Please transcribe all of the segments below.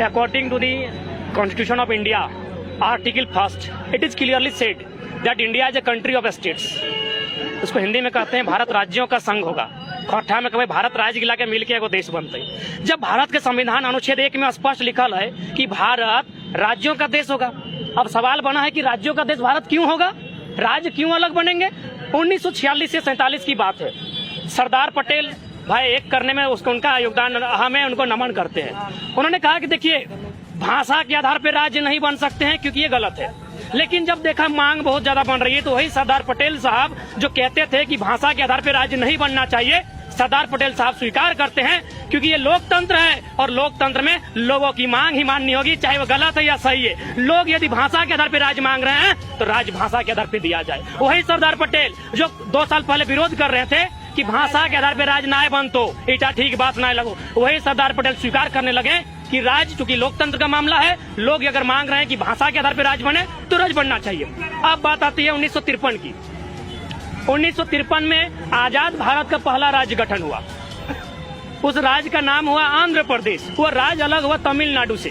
According to the Constitution of India, Article 1, it is clearly said that India is a country of states. उसको हिंदी में कहते हैं भारत राज्यों का संघ होगा। खोरठा में कभी भारत राज्य गिला के मिलके एगो देश बनते। जब भारत के संविधान अनुच्छेद 1 में स्पष्ट लिखल है कि भारत राज्यों का देश होगा, अब सवाल बना है कि राज्यों का देश भारत क्यों होगा, राज्य क्यों अलग बनेंगे। 1946 से 47 की बात है। सरदार पटेल भाई एक करने में उसको उनका योगदान, हमें उनको नमन करते हैं। उन्होंने कहा कि देखिए भाषा के आधार पर राज्य नहीं बन सकते हैं क्योंकि ये गलत है। लेकिन जब देखा मांग बहुत ज्यादा बन रही है तो वही सरदार पटेल साहब जो कहते थे कि भाषा के आधार पर राज्य नहीं बनना चाहिए, सरदार पटेल साहब स्वीकार करते हैं क्योंकि ये लोकतंत्र है और लोकतंत्र में लोगों की मांग ही माननी होगी, चाहे वो गलत है या सही है। लोग यदि भाषा के आधार पर राज्य मांग रहे हैं तो राज्य भाषा के आधार पर दिया जाए। वही सरदार पटेल जो 2 साल पहले विरोध कर रहे थे कि भाषा के आधार पर राज्य ना बन तो इटा ठीक बात ना लगो, वही सरदार पटेल स्वीकार करने लगे कि राज्य चूंकि लोकतंत्र का मामला है, लोग अगर मांग रहे हैं कि भाषा के आधार पर राज्य बने तो राज्य बनना चाहिए। अब बात आती है 1953 की। 1953 में आजाद भारत का पहला राज्य गठन हुआ। उस राज्य का नाम हुआ आंध्र प्रदेश। वो राज्य अलग हुआ तमिलनाडु से।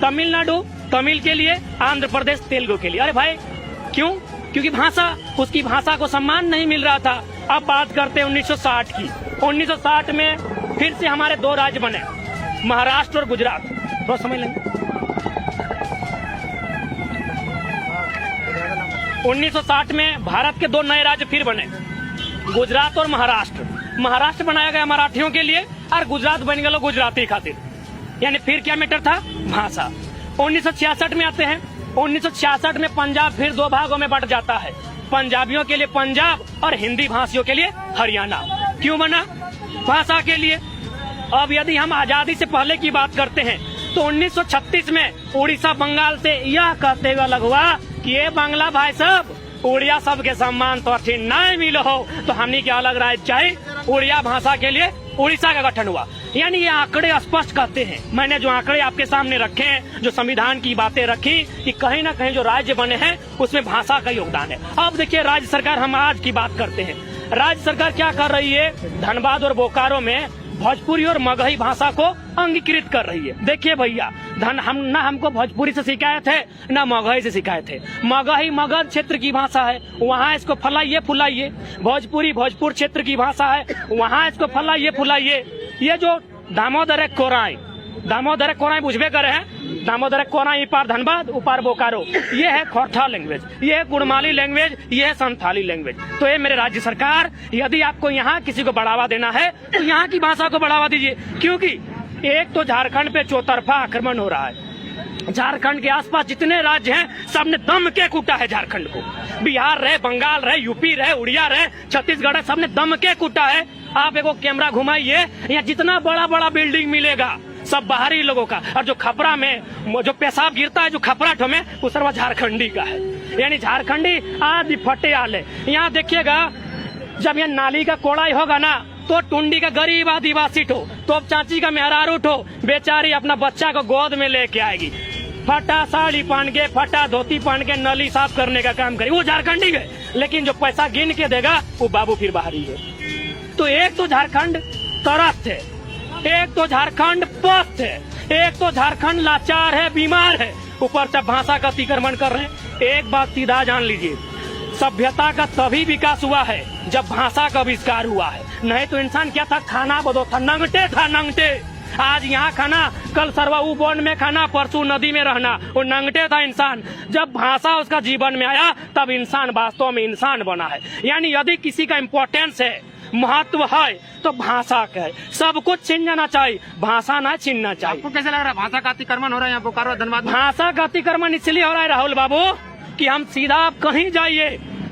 तमिलनाडु तमिल के लिए, आंध्र प्रदेश तेलुगु के लिए। अरे भाई क्यों? क्योंकि भाषा, उसकी भाषा को सम्मान नहीं मिल रहा था। अब बात करते हैं 1960 की। 1960 में फिर से हमारे 2 राज्य बने, महाराष्ट्र और गुजरात। तो समझ लेंगे 1960 में भारत के 2 नए राज्य फिर बने, गुजरात और महाराष्ट्र। महाराष्ट्र बनाया गया मराठियों के लिए और गुजरात बन गया गुजराती खातिर। यानी फिर क्या मैटर था? भाषा। 1966 में आते हैं। 1966 में पंजाब फिर 2 भागों में बंट जाता है, पंजाबियों के लिए पंजाब और हिंदी भाषियों के लिए हरियाणा। क्यों बना? भाषा के लिए। अब यदि हम आजादी से पहले की बात करते हैं तो 1936 में उड़ीसा बंगाल से यह कहते हुए अलग हुआ कि ये बांग्ला भाई सब उड़िया सब के सम्मान तो अच्छी नहीं मिलो हो तो हमनी के अलग राज्य चाहिए। उड़िया भाषा के लिए उड़ीसा का गठन हुआ। यानी ये आंकड़े स्पष्ट कहते हैं। मैंने जो आंकड़े आपके सामने रखे हैं, जो संविधान की बातें रखी कि कहीं ना कहीं जो राज्य बने हैं उसमें भाषा का योगदान है। अब देखिए राज्य सरकार, हम आज की बात करते हैं, राज्य सरकार क्या कर रही है? धनबाद और बोकारो में भोजपुरी और मगही भाषा को अंगीकृत कर रही है। देखिए भैया, हमको भोजपुरी से शिकायत है ना मगही से शिकायत है। मगही मगध क्षेत्र की भाषा है, वहाँ इसको फलाइए फुलाइए। भोजपुरी भोजपुर क्षेत्र की भाषा है, वहाँ इसको फलाइए फुलाइए। ये जो दामोदर कोराई बुझबे करे हैं, दामोदर कोराई इपार धनबाद उपार बोकारो, ये है खोरठा लैंग्वेज, ये है कुड़माली लैंग्वेज, ये है संथाली लैंग्वेज। तो ये मेरे राज्य सरकार, यदि आपको यहाँ किसी को बढ़ावा देना है तो यहाँ की भाषा को बढ़ावा दीजिए। क्योंकि एक तो झारखंड पे चौतरफा आक्रमण हो रहा है। झारखंड के आसपास जितने राज्य हैं सब ने दम के कूटा है झारखंड को। बिहार रहे, बंगाल रहे, यूपी रहे, उड़िया रहे, छत्तीसगढ़ है, सबने दम के कूटा है। आप एगो कैमरा घुमाइए, यहाँ जितना बड़ा बड़ा बिल्डिंग मिलेगा सब बाहरी लोगों का, और जो खपरा में जो पेशाब गिरता है जो खपराठ में वो सर्व झारखंडी का है। यानी झारखंडी आदि फटे आले। यहाँ देखिएगा जब यहाँ नाली का कोड़ाई होगा ना तो टुंडी का गरीब आदिवासी ठो, तो चाची का मेहरारू ठो बेचारी अपना बच्चा को गोद में लेके आएगी, फटा साड़ी पहन के, फटा धोती पहन के नली साफ करने का काम करेगी, वो झारखंडी है। लेकिन जो पैसा गिन के देगा वो बाबू फिर बाहरी है। तो एक तो झारखंड तरस है, एक तो झारखंड पस्त है, एक तो झारखंड लाचार है, बीमार है, ऊपर से भाषा का अतिक्रमण कर रहे हैं। एक बात सीधा जान लीजिए, सभ्यता का तभी विकास हुआ है जब भाषा का आविष्कार हुआ है। नहीं तो इंसान क्या था? खाना बदो था, नंगटे था, नंगटे। आज यहाँ खाना, कल सरवा वन में खाना, परसों नदी में रहना, वो नंगटे था इंसान। जब भाषा उसका जीवन में आया तब इंसान वास्तव में इंसान बना है। यानी यदि किसी का इम्पोर्टेंस है, महत्व है तो भाषा का है। सब कुछ छीन जाना चाहिए, भाषा ना छीनना चाहिए। आपको कैसा लग रहा है भाषा का अतिक्रमण हो रहा है यहाँ बोकारो धनबाद? भाषा का अतिक्रमण इसलिए हो रहा है राहुल बाबू कि हम सीधा आप कहीं जाइए,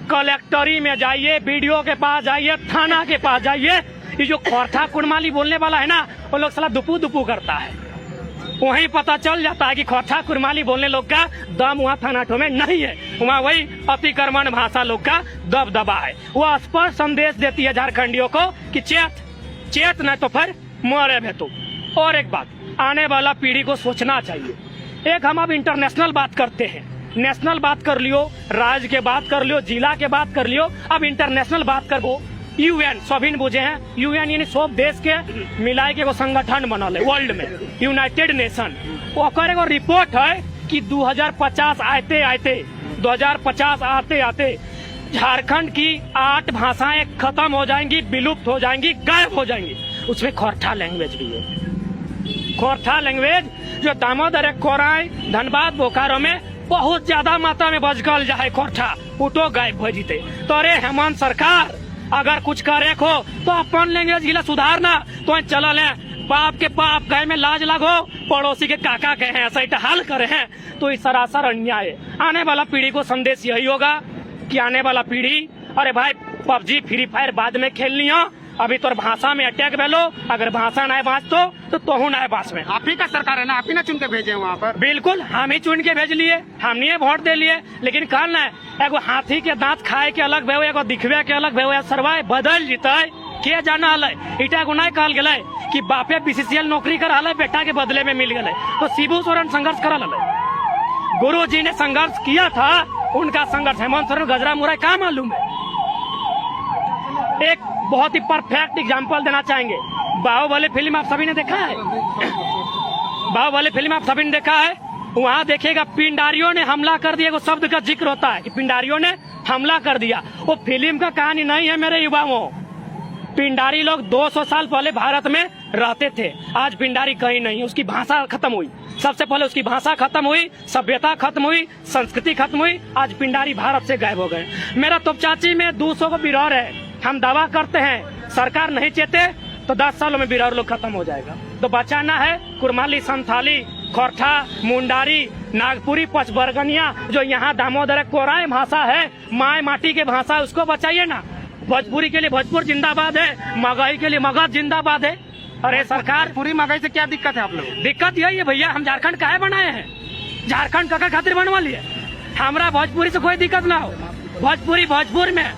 कलेक्टरी में जाइए, बीडीओ के पास जाइए, थाना के पास जाइए, ये जो खोरठा कुड़माली बोलने वाला है ना वो लोग साला दुपू दुपू करता है। वहीं पता चल जाता है कि खोरठा कुड़माली बोलने लोग का दम वहाँ थानाठों में नहीं है, वहाँ वही अतिक्रमण भाषा लोग का दबदबा है। वो स्पष्ट संदेश देती है झारखंडियों को कि चेत न तो फिर मरे भी तो। और एक बात, आने वाला पीढ़ी को सोचना चाहिए। एक हम अब इंटरनेशनल बात करते हैं, नेशनल बात कर लियो, राज्य के बात कर लियो, जिला के बात कर लियो, अब इंटरनेशनल बात कर वो यूएन सभी ने बुझे हैं, यूएन यानी सब देश के मिलाए के एगो संगठन बनल है वर्ल्ड में, यूनाइटेड नेशन। ओकर एगो रिपोर्ट है कि 2050 आते आते झारखंड की 8 भाषाएं खत्म हो जाएंगी, विलुप्त हो जाएंगी, गायब हो जाएंगी। उसमें खोरठा लैंग्वेज भी है। खोरठा लैंग्वेज जो दामोदर कोराई धनबाद बोकारो में बहुत ज्यादा मात्रा में बजकल जाए, खोरठा उठो गायब हो जीते। तो अरे हेमंत सरकार अगर कुछ करे को तो अपन लैंग्वेज गिला सुधारना, तो चलल है बाप के पाप कहे में लाज लगो, पड़ोसी के काका कहे ऐसा ही हाल करे हैं, तो इस सरासर अन्याय है। आने वाला पीढ़ी को संदेश यही होगा कि आने वाला पीढ़ी, अरे भाई पबजी फ्री फायर बाद में खेलनी हो, अभी तो भाषा में अटैक भेलो, अगर भाषा नहीं बाँच तो तोहू नहीं बाँच में। आप ही का सरकार है ना, आप ही ना चुन के भेजे वहाँ पर। बिल्कुल हम ही चुन के भेज लिए, हमने वोट दे लिए, लेकिन कल न एगो हाथी के दांत खाए के अलग भेव, एगो दिखवे के अलग भेव, सरवाए बदल जीते के जाना हल। इटा को नहीं कहल गए कि बापे बीसीसीएल नौकरी कर हल, बेटा के बदले में मिल गए, तो शिबू सोरेन संघर्ष करल हल। गुरु जी ने संघर्ष किया था, उनका संघर्ष हेमंत सोरेन गजरा मुराई क्या मालूम है। एक बहुत ही परफेक्ट एग्जांपल देना चाहेंगे। बाहुबली फिल्म आप सभी ने देखा है, बाहुबली फिल्म आप सभी ने देखा है। वहाँ देखिएगा पिंडारियों ने हमला कर दिया, वो शब्द का जिक्र होता है कि पिंडारियों ने हमला कर दिया। वो फिल्म का कहानी नहीं है मेरे युवाओं। पिंडारी लोग 200 साल पहले भारत में रहते थे, आज पिंडारी कहीं नहीं, उसकी भाषा खत्म हुई। सबसे पहले उसकी भाषा खत्म हुई, सभ्यता खत्म हुई, संस्कृति खत्म हुई, आज पिंडारी भारत से गायब हो गए। मेरा तोपचाची में 200 को बिरौर है। हम दावा करते हैं सरकार नहीं चेते तो 10 सालों में बिरौर लोग खत्म हो जाएगा। तो बचाना है कुरमाली, संथाली, खोरठा, मुंडारी, नागपुरी, पचबरगनिया, जो यहाँ दामोदर कोराई भाषा है, माय माटी के भाषा है, उसको बचाइए ना। भोजपुरी के लिए भोजपुर जिंदाबाद है, मगही के लिए मगध जिंदाबाद है। अरे सरकार, पूरी महंगाई से क्या दिक्कत है आप लोग? दिक्कत यही है भैया, हम झारखंड काहे बनाए हैं? झारखंड का खातिर बनवा लिए। हमारा भोजपुरी से कोई दिक्कत ना हो, भोजपुरी भोजपुर में,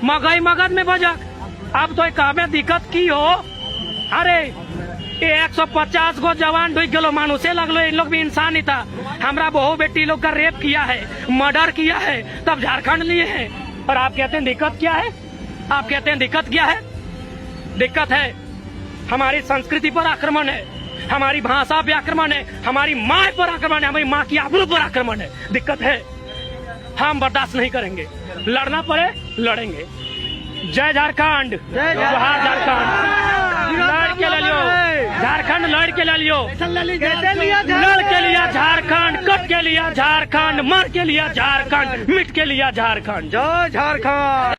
मगही मगध में बजक। अब तो कहबे दिक्कत की हो, अरे 150 गो जवान डूब गलो, मानुषे लगलो, इन लोग भी इंसान ही था। हमारा बहू बेटी लोग का रेप किया है, मर्डर किया है, तब झारखंड लिए है। और आप कहते हैं दिक्कत क्या है? आप कहते हैं दिक्कत क्या है? दिक्कत है हमारी संस्कृति पर आक्रमण है, हमारी भाषा पे आक्रमण है, हमारी माँ पर आक्रमण है, हमारी माँ की आबरू पर आक्रमण है। दिक्कत है, हम बर्दाश्त नहीं करेंगे, लड़ना पड़े लड़ेंगे। जय झारखंड, जोहार झारखंड, लड़ के ले लियो झारखंड, लड़ के ले लियो, लड़ के लिया झारखंड, कट के लिया झारखंड, मर के लिया झारखंड, मिट के लिया झारखंड। जय झारखंड।